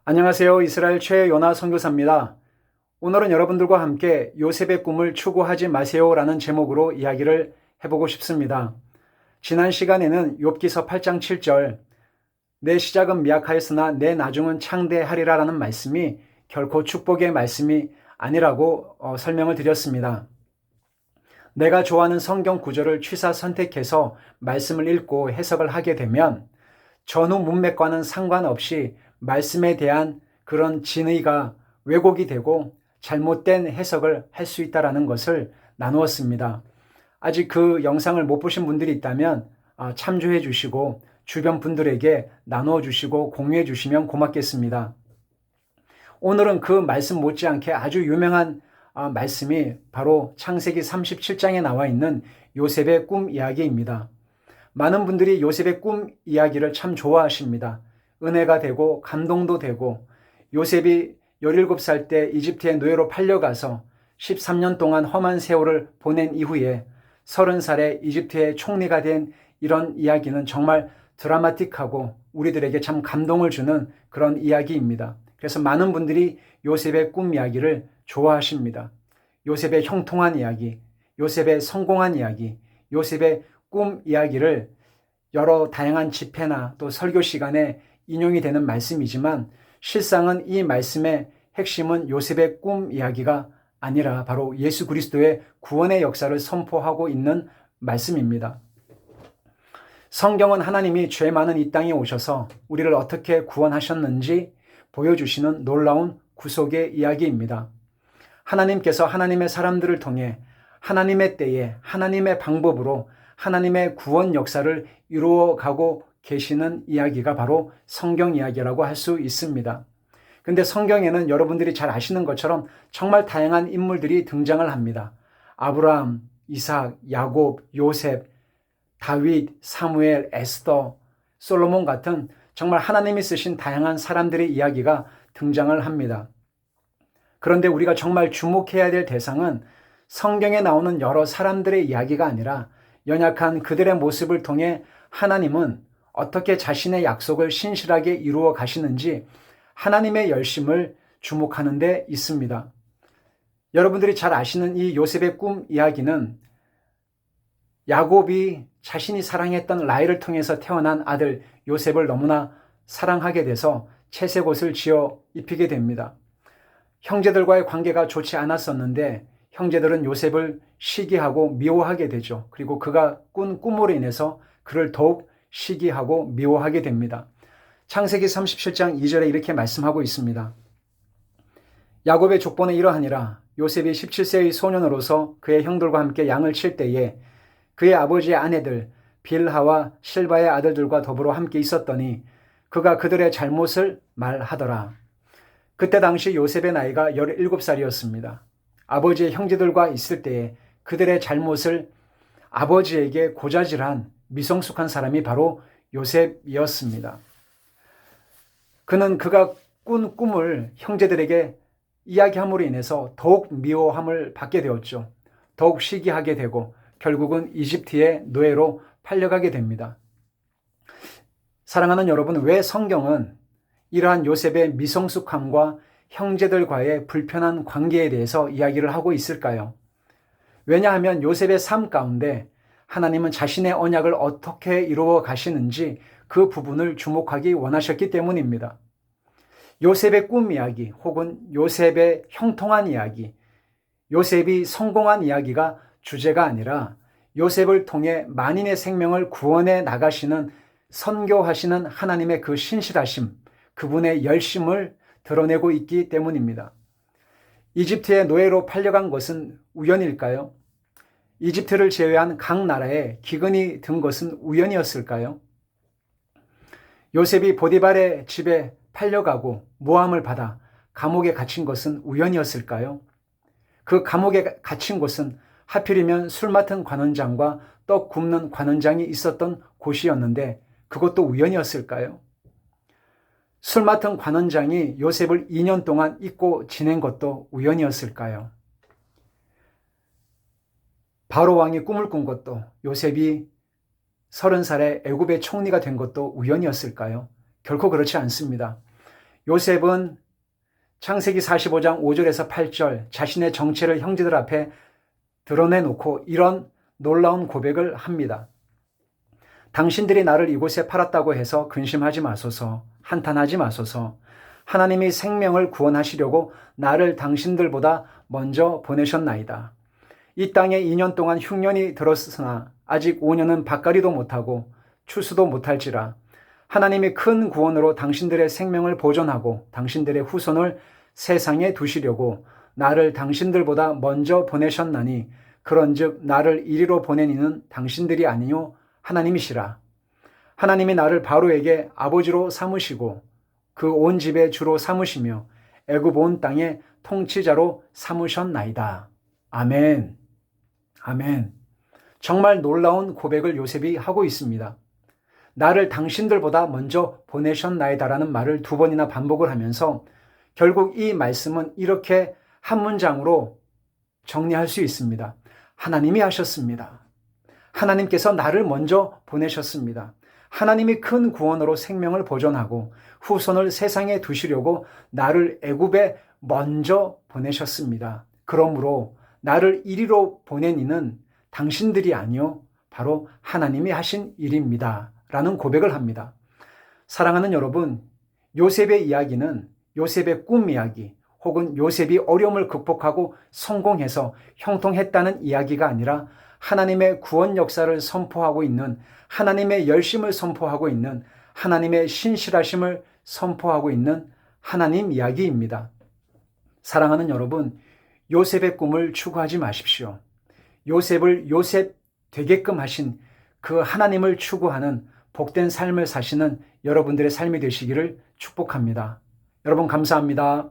안녕하세요. 이스라엘 최요나 선교사입니다. 오늘은 여러분들과 함께 요셉의 꿈을 추구하지 마세요라는 제목으로 이야기를 해보고 싶습니다. 지난 시간에는 욥기서 8장 7절 내 시작은 미약하였으나 내 나중은 창대하리라라는 말씀이 결코 축복의 말씀이 아니라고 설명을 드렸습니다. 내가 좋아하는 성경 구절을 취사 선택해서 말씀을 읽고 해석을 하게 되면 전후 문맥과는 상관없이 말씀에 대한 그런 진의가 왜곡이 되고 잘못된 해석을 할 수 있다는 것을 나누었습니다. 아직 그 영상을 못 보신 분들이 있다면 참조해 주시고 주변 분들에게 나누어 주시고 공유해 주시면 고맙겠습니다. 오늘은 그 말씀 못지않게 아주 유명한 말씀이 바로 창세기 37장에 나와 있는 요셉의 꿈 이야기입니다. 많은 분들이 요셉의 꿈 이야기를 참 좋아하십니다. 은혜가 되고 감동도 되고 요셉이 17살 때 이집트의 노예로 팔려가서 13년 동안 험한 세월을 보낸 이후에 30살에 이집트의 총리가 된 이런 이야기는 정말 드라마틱하고 우리들에게 참 감동을 주는 그런 이야기입니다. 그래서 많은 분들이 요셉의 꿈 이야기를 좋아하십니다. 요셉의 형통한 이야기, 요셉의 성공한 이야기, 요셉의 꿈 이야기를 여러 다양한 집회나 또 설교 시간에 인용이 되는 말씀이지만 실상은 이 말씀의 핵심은 요셉의 꿈 이야기가 아니라 바로 예수 그리스도의 구원의 역사를 선포하고 있는 말씀입니다. 성경은 하나님이 죄 많은 이 땅에 오셔서 우리를 어떻게 구원하셨는지 보여주시는 놀라운 구속의 이야기입니다. 하나님께서 하나님의 사람들을 통해 하나님의 때에 하나님의 방법으로 하나님의 구원 역사를 이루어가고 계시는 이야기가 바로 성경 이야기라고 할 수 있습니다. 근데 성경에는 여러분들이 잘 아시는 것처럼 정말 다양한 인물들이 등장을 합니다. 아브라함, 이삭, 야곱, 요셉, 다윗, 사무엘, 에스더, 솔로몬 같은 정말 하나님이 쓰신 다양한 사람들의 이야기가 등장을 합니다. 그런데 우리가 정말 주목해야 될 대상은 성경에 나오는 여러 사람들의 이야기가 아니라 연약한 그들의 모습을 통해 하나님은 어떻게 자신의 약속을 신실하게 이루어 가시는지 하나님의 열심을 주목하는 데 있습니다. 여러분들이 잘 아시는 이 요셉의 꿈 이야기는 야곱이 자신이 사랑했던 라헬을 통해서 태어난 아들 요셉을 너무나 사랑하게 돼서 채색 옷을 지어 입히게 됩니다. 형제들과의 관계가 좋지 않았었는데 형제들은 요셉을 시기하고 미워하게 되죠. 그리고 그가 꾼 꿈으로 인해서 그를 더욱 시기하고 미워하게 됩니다. 창세기 37장 2절에 이렇게 말씀하고 있습니다. 야곱의 족보는 이러하니라. 요셉이 17세의 소년으로서 그의 형들과 함께 양을 칠 때에 그의 아버지의 아내들 빌하와 실바의 아들들과 더불어 함께 있었더니 그가 그들의 잘못을 말하더라. 그때 당시 요셉의 나이가 17살이었습니다. 아버지의 형제들과 있을 때에 그들의 잘못을 아버지에게 고자질한 미성숙한 사람이 바로 요셉이었습니다. 그는 그가 꾼 꿈을 형제들에게 이야기함으로 인해서 더욱 미워함을 받게 되었죠. 더욱 시기하게 되고 결국은 이집트의 노예로 팔려가게 됩니다. 사랑하는 여러분, 왜 성경은 이러한 요셉의 미성숙함과 형제들과의 불편한 관계에 대해서 이야기를 하고 있을까요? 왜냐하면 요셉의 삶 가운데 하나님은 자신의 언약을 어떻게 이루어 가시는지 그 부분을 주목하기 원하셨기 때문입니다. 요셉의 꿈 이야기 혹은 요셉의 형통한 이야기, 요셉이 성공한 이야기가 주제가 아니라 요셉을 통해 만인의 생명을 구원해 나가시는 선교하시는 하나님의 그 신실하심, 그분의 열심을 드러내고 있기 때문입니다. 이집트의 노예로 팔려간 것은 우연일까요? 이집트를 제외한 각 나라에 기근이 든 것은 우연이었을까요? 요셉이 보디발의 집에 팔려가고 모함을 받아 감옥에 갇힌 것은 우연이었을까요? 그 감옥에 갇힌 곳은 하필이면 술 맡은 관원장과 떡 굽는 관원장이 있었던 곳이었는데 그것도 우연이었을까요? 술 맡은 관원장이 요셉을 2년 동안 잊고 지낸 것도 우연이었을까요? 바로 왕이 꿈을 꾼 것도 요셉이 30살에 애굽의 총리가 된 것도 우연이었을까요? 결코 그렇지 않습니다. 요셉은 창세기 45장 5절에서 8절 자신의 정체를 형제들 앞에 드러내놓고 이런 놀라운 고백을 합니다. 당신들이 나를 이곳에 팔았다고 해서 근심하지 마소서, 한탄하지 마소서. 하나님이 생명을 구원하시려고 나를 당신들보다 먼저 보내셨나이다. 이 땅에 2년 동안 흉년이 들었으나 아직 5년은 밭갈이도 못하고 추수도 못할지라. 하나님이 큰 구원으로 당신들의 생명을 보존하고 당신들의 후손을 세상에 두시려고 나를 당신들보다 먼저 보내셨나니 그런즉 나를 이리로 보낸 이는 당신들이 아니요 하나님이시라. 하나님이 나를 바로에게 아버지로 삼으시고 그 온 집의 주로 삼으시며 애굽 온 땅의 통치자로 삼으셨나이다. 아멘. 아멘. 정말 놀라운 고백을 요셉이 하고 있습니다. 나를 당신들보다 먼저 보내셨나이다라는 말을 2번이나 반복을 하면서 결국 이 말씀은 이렇게 한 문장으로 정리할 수 있습니다. 하나님이 하셨습니다. 하나님께서 나를 먼저 보내셨습니다. 하나님이 큰 구원으로 생명을 보존하고 후손을 세상에 두시려고 나를 애굽에 먼저 보내셨습니다. 그러므로 나를 이리로 보낸 이는 당신들이 아니요 바로 하나님이 하신 일입니다. 라는 고백을 합니다. 사랑하는 여러분, 요셉의 이야기는 요셉의 꿈 이야기 혹은 요셉이 어려움을 극복하고 성공해서 형통했다는 이야기가 아니라 하나님의 구원 역사를 선포하고 있는, 하나님의 열심을 선포하고 있는, 하나님의 신실하심을 선포하고 있는 하나님 이야기입니다. 사랑하는 여러분, 요셉의 꿈을 추구하지 마십시오. 요셉을 요셉 되게끔 하신 그 하나님을 추구하는 복된 삶을 사시는 여러분들의 삶이 되시기를 축복합니다. 여러분 감사합니다.